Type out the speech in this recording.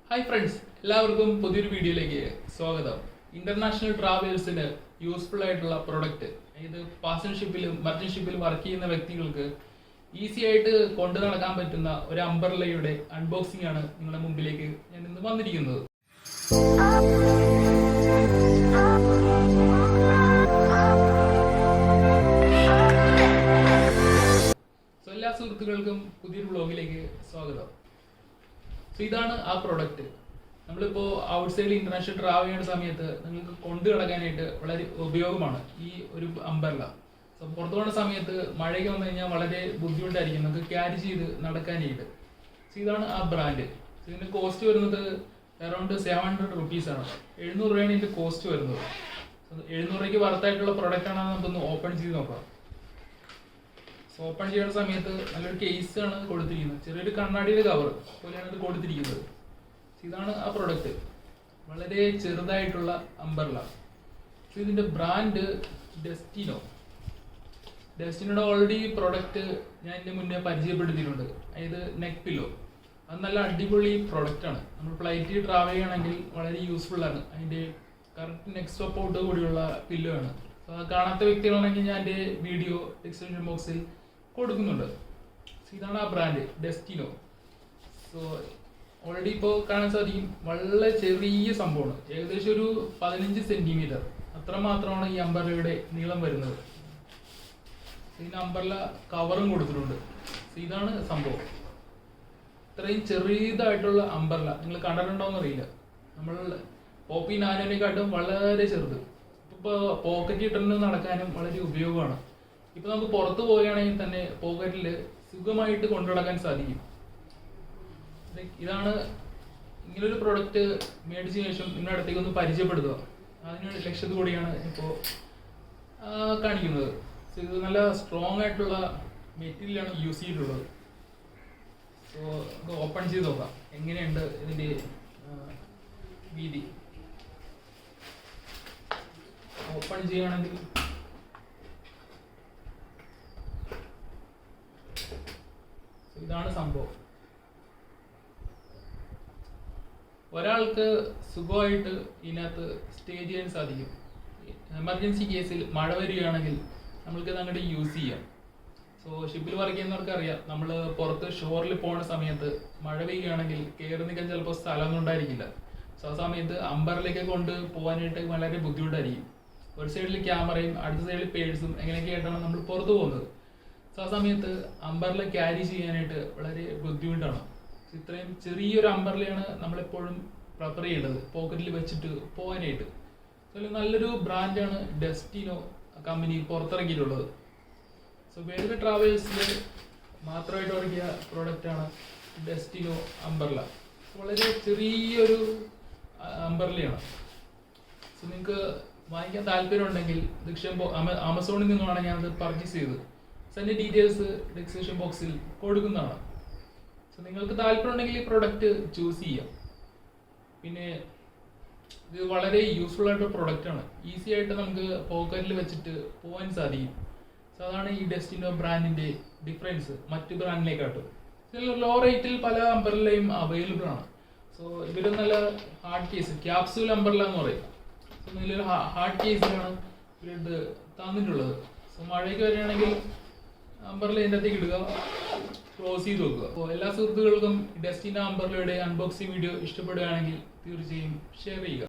Hi friends, എല്ലാവർക്കും പുതിയൊരു വീഡിയോയിലേക്ക് സ്വാഗതം. ഇന്റർനാഷണൽ ട്രാവലേഴ്സിന് യൂസ്ഫുൾ ആയിട്ടുള്ള പ്രൊഡക്റ്റ്, ഇത് പാസഞ്ചർഷിപ്പിലും മർച്ചന്റ് വർക്ക് ചെയ്യുന്ന വ്യക്തികൾക്ക് ഈസി ആയിട്ട് കൊണ്ടു നടക്കാൻ പറ്റുന്ന ഒരു അംബ്രല്ലയുടെ അൺബോക്സിംഗ് ആണ് നിങ്ങളുടെ മുമ്പിലേക്ക് ഞാൻ ഇന്ന് വന്നിരിക്കുന്നത്. എല്ലാ സുഹൃത്തുക്കൾക്കും പുതിയൊരു വ്ളോഗിലേക്ക് സ്വാഗതം. ഇതാണ് ആ പ്രൊഡക്റ്റ്. നമ്മളിപ്പോ ഔട്ട്സൈഡിൽ ഇന്റർനാഷണൽ ട്രാവൽ ചെയ്യുന്ന സമയത്ത് നിങ്ങൾക്ക് കൊണ്ടു കിടക്കാനായിട്ട് വളരെ ഉപയോഗമാണ് ഈ ഒരു അംബ്രല്ല. പുറത്തു പോകുന്ന സമയത്ത് മഴയൊക്കെ വന്നു കഴിഞ്ഞാൽ വളരെ ബുദ്ധിമുട്ടായിരിക്കും നമുക്ക് ക്യാരി ചെയ്ത് നടക്കാനായിട്ട്. ഇതാണ് ആ ബ്രാൻഡ്. ഇതിന്റെ കോസ്റ്റ് വരുന്നത് അറൌണ്ട് 700 rupees ആണ്. 700 രൂപയാണ് ഇതിന്റെ കോസ്റ്റ് വരുന്നത്. 700 രൂപയ്ക്ക് വർത്തായിട്ടുള്ള പ്രൊഡക്റ്റ് ആണെന്ന് നമുക്കൊന്ന് ഓപ്പൺ ചെയ്ത് നോക്കാം. ഓപ്പൺ ചെയ്യുന്ന സമയത്ത് നല്ലൊരു കേസ് ആണ് കൊടുത്തിരിക്കുന്നത്. ചെറിയൊരു കണ്ണാടിയുടെ കവർ പോലെയാണ് ഇത് കൊടുത്തിരിക്കുന്നത്. ഇതാണ് ആ പ്രൊഡക്റ്റ്. വളരെ ചെറുതായിട്ടുള്ള അംബ്രല്ല. ഇതിന്റെ ബ്രാൻഡ് ഡെസ്റ്റിനോയുടെ ഓൾറെഡി പ്രൊഡക്റ്റ് ഞാൻ ഇതിന്റെ മുന്നേ പരിചയപ്പെടുത്തിയിട്ടുണ്ട്. അതായത് നെക്ക് പില്ലോ. അത് നല്ല അടിപൊളി പ്രൊഡക്റ്റ് ആണ്. നമ്മൾ ഫ്ലൈറ്റിൽ ട്രാവൽ ചെയ്യണമെങ്കിൽ വളരെ യൂസ്ഫുൾ ആണ്. അതിന്റെ കറക്റ്റ് നെക്ക് സപ്പോർട്ട് കൂടിയുള്ള പില്ലോ ആണ്. കാണാത്ത വ്യക്തികളാണെങ്കിൽ ഞാൻ എൻ്റെ വീഡിയോ ഡിസ്ക്രിപ്ഷൻ ബോക്സിൽ കൊടുക്കുന്നുണ്ട്. ഇതാണ് ആ ബ്രാൻഡ് ഡെസ്റ്റിനോ. സോ ഓൾറെഡി ഇപ്പോൾ കാണാൻ സാധിക്കും, വളരെ ചെറിയ സംഭവമാണ്. ഏകദേശം ഒരു 15 സെന്റിമീറ്റർ അത്രമാത്രമാണ് ഈ അംബ്രല്ലയുടെ നീളം വരുന്നത്. ഇതിന് അംബ്രല്ല കവറും കൊടുത്തിട്ടുണ്ട്. ഇതാണ് സംഭവം. ഇത്രയും ചെറിയതായിട്ടുള്ള അംബ്രല്ല നിങ്ങൾ കണ്ടിട്ടുണ്ടോന്ന് അറിയില്ല. നമ്മൾ പോപ്പി നാനോനെക്കാട്ടും വളരെ ചെറുത്. ഇപ്പൊ പോക്കറ്റ് ഇട്ടിട്ട് നടക്കാനും വളരെ ഉപയോഗമാണ്. ഇപ്പൊ നമുക്ക് പുറത്തു പോവുകയാണെങ്കിൽ തന്നെ പോക്കറ്റിൽ സുഖമായിട്ട് കൊണ്ടു നടക്കാൻ സാധിക്കും. ഇതാണ് ഇങ്ങനൊരു പ്രൊഡക്റ്റ് മേടിച്ച ശേഷം നിങ്ങളുടെ അടുത്തേക്ക് ഒന്ന് പരിചയപ്പെടുത്തുക. അതിന് ലക്ഷ്യത്തോടെയാണ് ഇപ്പോൾ കാണിക്കുന്നത്. ഇത് നല്ല സ്ട്രോങ് ആയിട്ടുള്ള മെറ്റീരിയലാണ് യൂസ് ചെയ്തിട്ടുള്ളത്. സോ ഇത് ഓപ്പൺ ചെയ്ത് നോക്കാം എങ്ങനെയുണ്ട് ഇതിന്റെ വീതി. ഓപ്പൺ ചെയ്യുകയാണെങ്കിൽ ഇതാണ് സംഭവം. ഒരാൾക്ക് സുഖമായിട്ട് ഇതിനകത്ത് സ്റ്റേ ചെയ്യാൻ സാധിക്കും. എമർജൻസി കേസിൽ മഴ വരികയാണെങ്കിൽ നമ്മൾക്കിത് അങ്ങോട്ട് യൂസ് ചെയ്യാം. സോ ഷിപ്പിൽ വർക്ക് ചെയ്യുന്നവർക്ക് അറിയാം, നമ്മൾ പുറത്ത് ഷോറിൽ പോകുന്ന സമയത്ത് മഴ പെയ്യുകയാണെങ്കിൽ കയറി നിൽക്കാൻ ചിലപ്പോൾ സ്ഥലമൊന്നും ഉണ്ടായിരിക്കില്ല. സോ ആ സമയത്ത് അംബ്രല്ലയൊക്കെ കൊണ്ട് പോകാനായിട്ട് വളരെ ബുദ്ധിമുട്ടായിരിക്കും. ഒരു സൈഡിൽ ക്യാമറയും അടുത്ത സൈഡിൽ പേഴ്സും എങ്ങനെയൊക്കെ ആയിട്ടാണ് നമ്മൾ പുറത്തു പോകുന്നത്. സോ ആ സമയത്ത് അംബ്രല്ല ക്യാരി ചെയ്യാനായിട്ട് വളരെ ബുദ്ധിമുട്ടാണ്. ഇത്രയും ചെറിയൊരു അംബ്രല്ലയാണ് നമ്മളെപ്പോഴും പ്രിഫർ ചെയ്യേണ്ടത് പോക്കറ്റിൽ വെച്ചിട്ട് പോകാനായിട്ട്. സോ നല്ലൊരു ബ്രാൻഡാണ് ഡെസ്റ്റിനോ കമ്പനി പുറത്തിറക്കിയിട്ടുള്ളത്. സോ വേൾഡ് ട്രാവൽസിൽ മാത്രമായിട്ട് ഇറക്കിയ പ്രോഡക്റ്റാണ് ഡെസ്റ്റിനോ അംബ്രല്ല. വളരെ ചെറിയൊരു അംബ്രല്ലയാണ്. സോ നിങ്ങൾക്ക് വാങ്ങിക്കാൻ താല്പര്യം ഉണ്ടെങ്കിൽ ആമസോണിൽ നിന്നുമാണ് ഞാനത് പർച്ചേസ് ചെയ്തത്. സോ അതിൻ്റെ ഡീറ്റെയിൽസ് ഡിസ്ക്രിപ്ഷൻ ബോക്സിൽ കൊടുക്കുന്നതാണ്. സോ നിങ്ങൾക്ക് താല്പര്യം ഉണ്ടെങ്കിൽ ഈ പ്രൊഡക്റ്റ് ചൂസ് ചെയ്യാം. പിന്നെ ഇത് വളരെ യൂസ്ഫുൾ ആയിട്ടുള്ള പ്രൊഡക്റ്റാണ്. ഈസി ആയിട്ട് നമുക്ക് പോക്കറ്റിൽ വെച്ചിട്ട് പോകാൻ സാധിക്കും. സോ അതാണ് ഈ ഡെസ്റ്റിനോ ബ്രാൻഡിന്റെ ഡിഫറൻസ് മറ്റ് ബ്രാൻഡിനെക്കാട്ടും. ലോ റേറ്റിൽ പല അംബ്രല്ലയും അവൈലബിൾ ആണ്. സോ ഇതൊരു നല്ല ഹാർഡ് കേസ്, ക്യാപ്സൂൾ അംബ്രല്ല എന്ന് പറയും. സോ നല്ലൊരു ഹാർഡ് കേസിലാണ് ഇവരിത് തന്നിട്ടുള്ളത്. സോ മഴയ്ക്ക് വരികയാണെങ്കിൽ അംബ്രല്ല ഇതിൻ്റെ അകത്തേക്ക് ഇടുക, ക്ലോസ് ചെയ്ത് വെക്കുക. അപ്പോൾ എല്ലാ സുഹൃത്തുക്കൾക്കും ഡെസ്റ്റിനോ അംബ്രല്ലയുടെ അൺബോക്സിംഗ് വീഡിയോ ഇഷ്ടപ്പെടുകയാണെങ്കിൽ തീർച്ചയായും ഷെയർ ചെയ്യുക.